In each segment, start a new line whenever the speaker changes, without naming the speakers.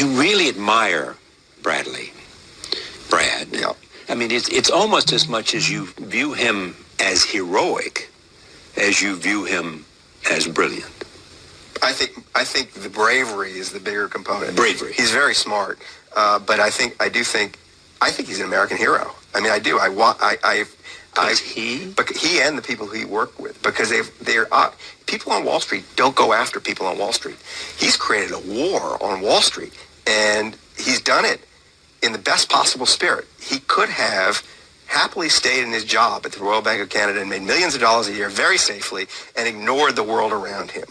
You really admire Brad.
Yeah.
I mean, it's almost as much as you view him as heroic as you view him as brilliant.
I think the bravery is the bigger component.
Bravery.
He's very smart, but I think he's an American hero. I mean, I do.
He
and the people he worked with, because they're people on Wall Street don't go after people on Wall Street. He's created a war on Wall Street, and he's done it in the best possible spirit. He could have happily stayed in his job at the Royal Bank of Canada and made millions of dollars a year very safely and ignored the world around him,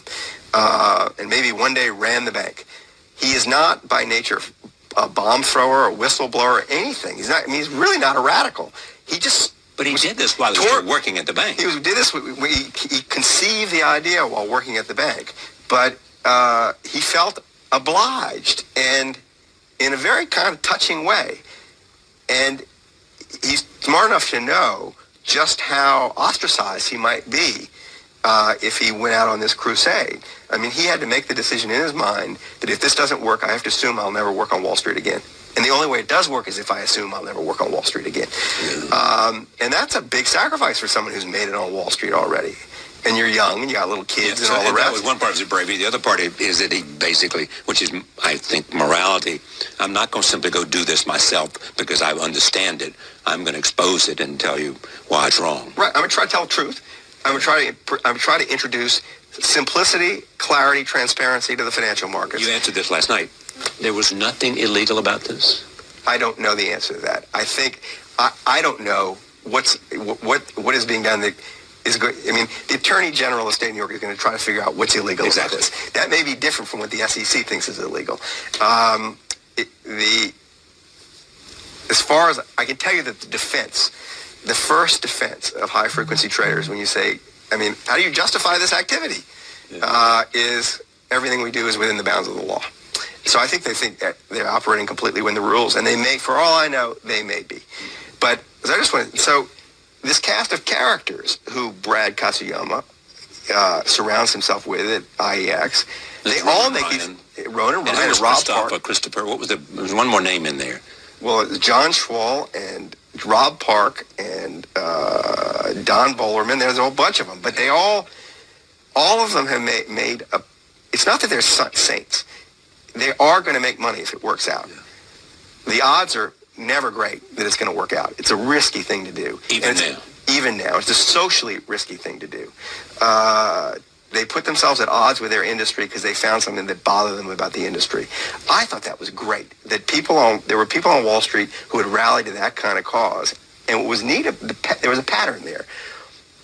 and maybe one day ran the bank. He is not by nature a bomb thrower or whistleblower or anything. He's not. I mean, he's really not a radical.
But he did this while he was working at the bank.
He did this. He conceived the idea while working at the bank, but he felt obliged, and in a very kind of touching way. And he's smart enough to know just how ostracized he might be if he went out on this crusade. I mean, he had to make the decision in his mind that if this doesn't work, I have to assume I'll never work on Wall Street again. And the only way it does work is if I assume I'll never work on Wall Street again. And that's a big sacrifice for someone who's made it on Wall Street already. And you're young, and you got little kids and all the rest.
That was one part of his bravery. The other part is that he basically, which is, I think, morality. I'm not going to simply go do this myself because I understand it. I'm going to expose it and tell you why it's wrong.
Right. I'm going to try to tell the truth. I'm going to try to introduce simplicity, clarity, transparency to the financial markets.
You answered this last night. There was nothing illegal about this?
I don't know the answer to that. I think I don't know what is being done that is good. I mean, the Attorney General of the state of New York is going to try to figure out what's illegal about this. That may be different from what the SEC thinks is illegal. As far as I can tell you, that the first defense of high-frequency traders, when you say, I mean, how do you justify this activity? Is everything we do is within the bounds of the law. So I think they think that they're operating completely within the rules, and they may, for all I know, they may be. But so this cast of characters who Brad Katsuyama surrounds himself with at IEX, they all make these. Ronan Ryan and Rob Park.
Christopher, there was one more name in there.
Well, it's John Schwal and Rob Park and Don Bolerman. There's a whole bunch of them, but they all of them have made a. It's not that they're saints. They are going to make money if it works out. Yeah. The odds are never great that it's going to work out. It's a risky thing to do. Even now. It's a socially risky thing to do. They put themselves at odds with their industry because they found something that bothered them about the industry. I thought that was great, that there were people on Wall Street who had rallied to that kind of cause. And what was neat, there was a pattern there.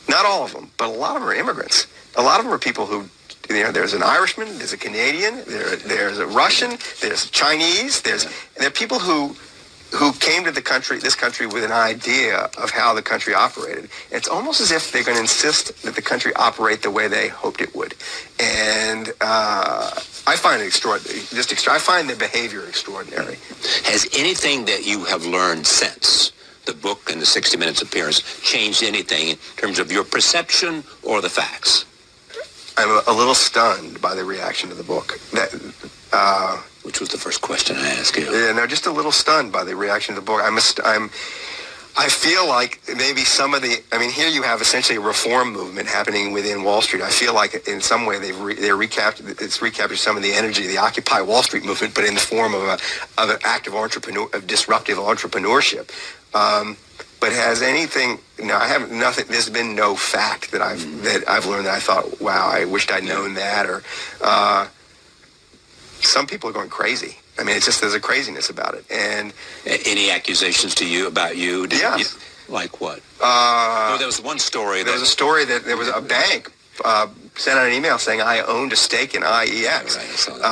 Not all of them, but a lot of them are immigrants. A lot of them are people who, there's an Irishman, there's a Canadian, there's a Russian, there's Chinese, there are people who came to this country with an idea of how the country operated. It's almost as if they're going to insist that the country operate the way they hoped it would. And I find it extraordinary. I find their behavior extraordinary.
Has anything that you have learned since the book and the 60 Minutes appearance changed anything in terms of your perception or the facts?
I'm a little stunned by the reaction to the book.
Which was the first question I asked you.
Yeah, no, just a little stunned by the reaction to the book. I feel like maybe some of the. I mean, here you have essentially a reform movement happening within Wall Street. I feel like in some way it's recaptured some of the energy of the Occupy Wall Street movement, but in the form of an active of disruptive entrepreneurship. But has anything? No, I haven't. Nothing. There's been no fact that I've learned that I thought, wow, I wished I'd known that. Or some people are going crazy. I mean, it's just there's a craziness about it. And
any accusations to you about you?
Yes.
Like what? There was one story.
There was a story that there was a bank sent out an email saying I owned a stake in IEX.
Yeah, right, I saw that.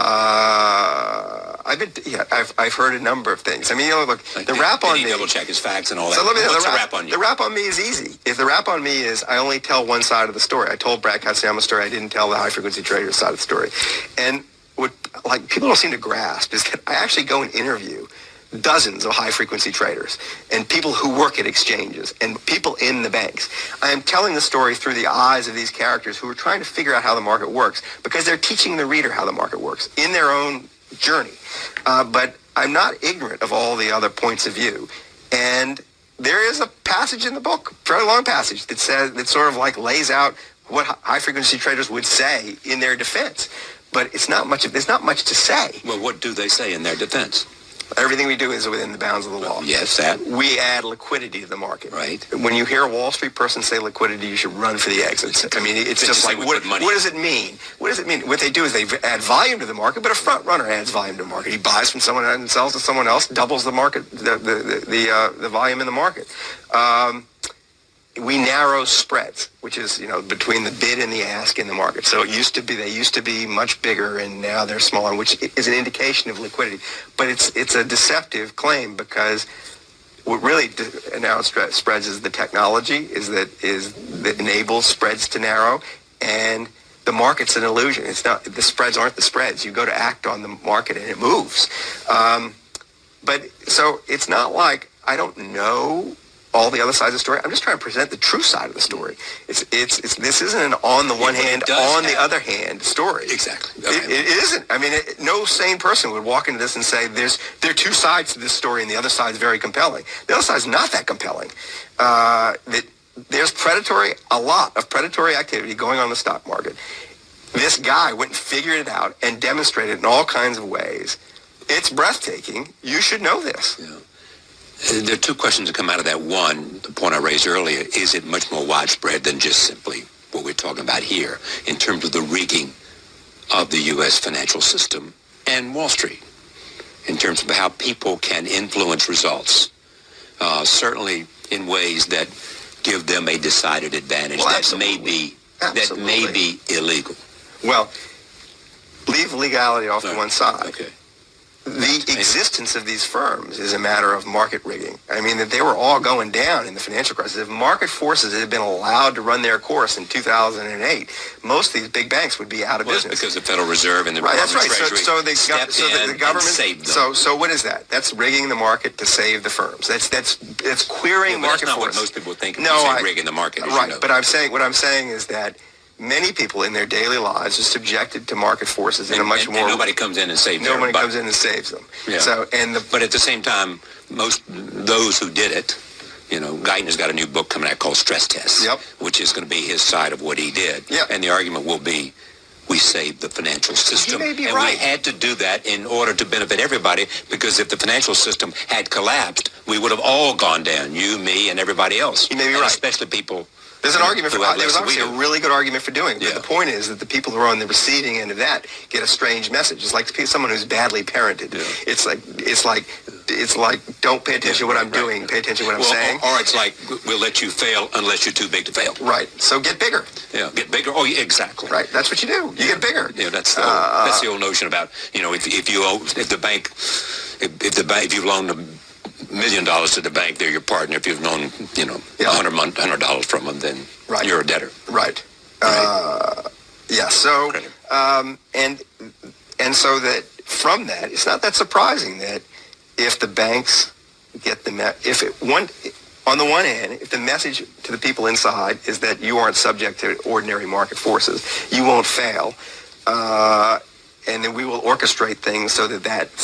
I've heard a number of things. I mean, look, the rap on me.
Double check his facts and all that.
So let me
What's the rap on you?
The rap on me is easy. If the rap on me is I only tell one side of the story. I told Brad Katsuyama's story. I didn't tell the high frequency trader side of the story. And what people don't seem to grasp is that I actually go and interview dozens of high-frequency traders and people who work at exchanges and people in the banks. I am telling the story through the eyes of these characters who are trying to figure out how the market works because they're teaching the reader how the market works in their own journey. But I'm not ignorant of all the other points of view. And there is a passage in the book, a fairly long passage, that sort of like lays out what high-frequency traders would say in their defense. But there's not much to say.
Well, what do they say in their defense?
Everything we do is within the bounds of the law.
Yes, that.
We add liquidity to the market.
Right.
When you hear a Wall Street person say liquidity, you should run for the exits. I mean, it's just like, what does it mean? What does it mean? What they do is they add volume to the market, but a front runner adds volume to the market. He buys from someone and sells to someone else, doubles the market, the volume in the market. We narrow spreads, which is, between the bid and the ask in the market. So they used to be much bigger, and now they're smaller, which is an indication of liquidity. But it's a deceptive claim, because what really now spreads is the technology that enables spreads to narrow, and the market's an illusion. It's not, the spreads aren't the spreads. You go to act on the market and it moves. But so it's not like I don't know all the other sides of the story. I'm just trying to present the true side of the story. This isn't an on the one hand, on the other hand story.
Exactly.
Okay. It isn't. I mean, no sane person would walk into this and say there are two sides to this story, and the other side is very compelling. The other side is not that compelling. There's a lot of predatory activity going on in the stock market. This guy went and figured it out and demonstrated it in all kinds of ways. It's breathtaking. You should know this.
Yeah. There are two questions that come out of that. One, the point I raised earlier, is it much more widespread than just simply what we're talking about here in terms of the rigging of the U.S. financial system and Wall Street, in terms of how people can influence results, certainly in ways that give them a decided advantage that may be illegal.
Well, leave legality off to one side.
Okay.
The existence of these firms is a matter of market rigging. I mean, that they were all going down in the financial crisis. If market forces had been allowed to run their course in 2008, most of these big banks would be out of business.
That's because the Federal Reserve and the
Department
of
Treasury the government
saved them.
So what is that? That's rigging the market to save the firms. That's queering market forces.
That's not what most people think of rigging the market.
Right, but what I'm saying is that many people in their daily lives are subjected to market forces in a much more...
And nobody comes in and saves them.
Nobody comes in and saves them.
Yeah. But at the same time, those who did it, Guyton's got a new book coming out called Stress Tests, which is going to be his side of what he did.
Yep.
And the argument will be, we saved the financial system.
You may be
and
right.
we had to do that in order to benefit everybody, because if the financial system had collapsed, we would have all gone down, you, me, and everybody else.
You may be right.
Especially people...
There's an argument for that. There's obviously a really good argument for doing it. But the point is that the people who are on the receiving end of that get a strange message. It's like someone who's badly parented. Yeah. It's like don't pay attention to what I'm doing. Pay attention to what I'm saying.
Or it's like we'll let you fail unless you're too big to fail.
Right. So get bigger.
Yeah. Get bigger. Oh, yeah, exactly.
Right. That's what you do. You get bigger.
Yeah. That's the old notion about if you've loaned $1 million to the bank, they're your partner. If you've loaned $100 from them, then you're a debtor.
Right. Yeah. So and so that from that, it's not that surprising that if the banks get on the one hand, if the message to the people inside is that you aren't subject to ordinary market forces, you won't fail, and then we will orchestrate things so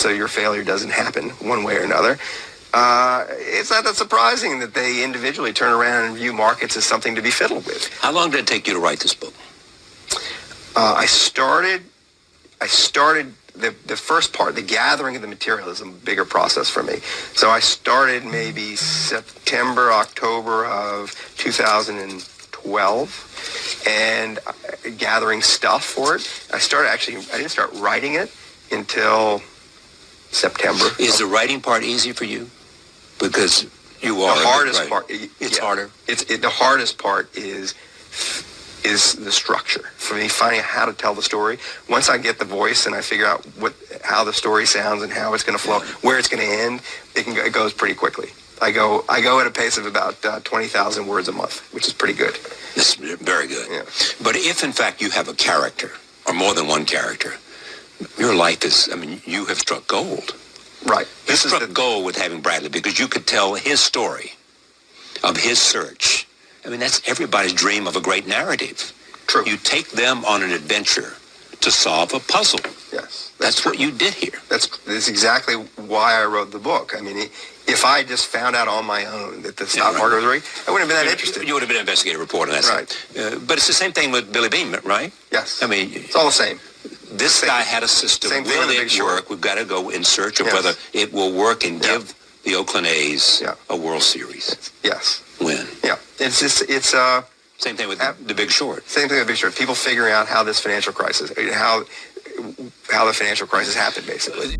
your failure doesn't happen one way or another. It's not that surprising that they individually turn around and view markets as something to be fiddled with.
How long did it take you to write this book?
I started the first part, the gathering of the material, is a bigger process for me. So I started maybe September, October of 2012, and gathering stuff for it. I didn't start writing it until September.
Is the writing part easy for you? Because you are
the hardest part.
It's harder.
The hardest part is the structure for me, finding out how to tell the story. Once I get the voice and I figure out how the story sounds and how it's going to flow, where it's going to end, it goes pretty quickly. I go at a pace of about 20,000 words a month, which is pretty good.
That's very good.
Yeah.
But if in fact you have a character or more than one character, your life you have struck gold.
Right.
You struck gold with having Bradley, because you could tell his story of his search. That's everybody's dream of a great narrative.
True.
You take them on an adventure to solve a puzzle.
Yes.
That's what you did here.
That's exactly why I wrote the book. I mean, if I just found out on my own that the stock market was rigged, I wouldn't have been that interested.
You would have been an investigative reporter. That's
right.
But it's the same thing with Billy Beane, right?
Yes.
I mean,
it's all the same.
This guy had a system. Will it work? We've got to go in search of whether it will work and give the Oakland A's a World Series.
Yes.
Win.
Yeah. It's
same thing with the Big Short.
Same thing with the Big Short. People figuring out how this financial crisis, how the financial crisis happened, basically.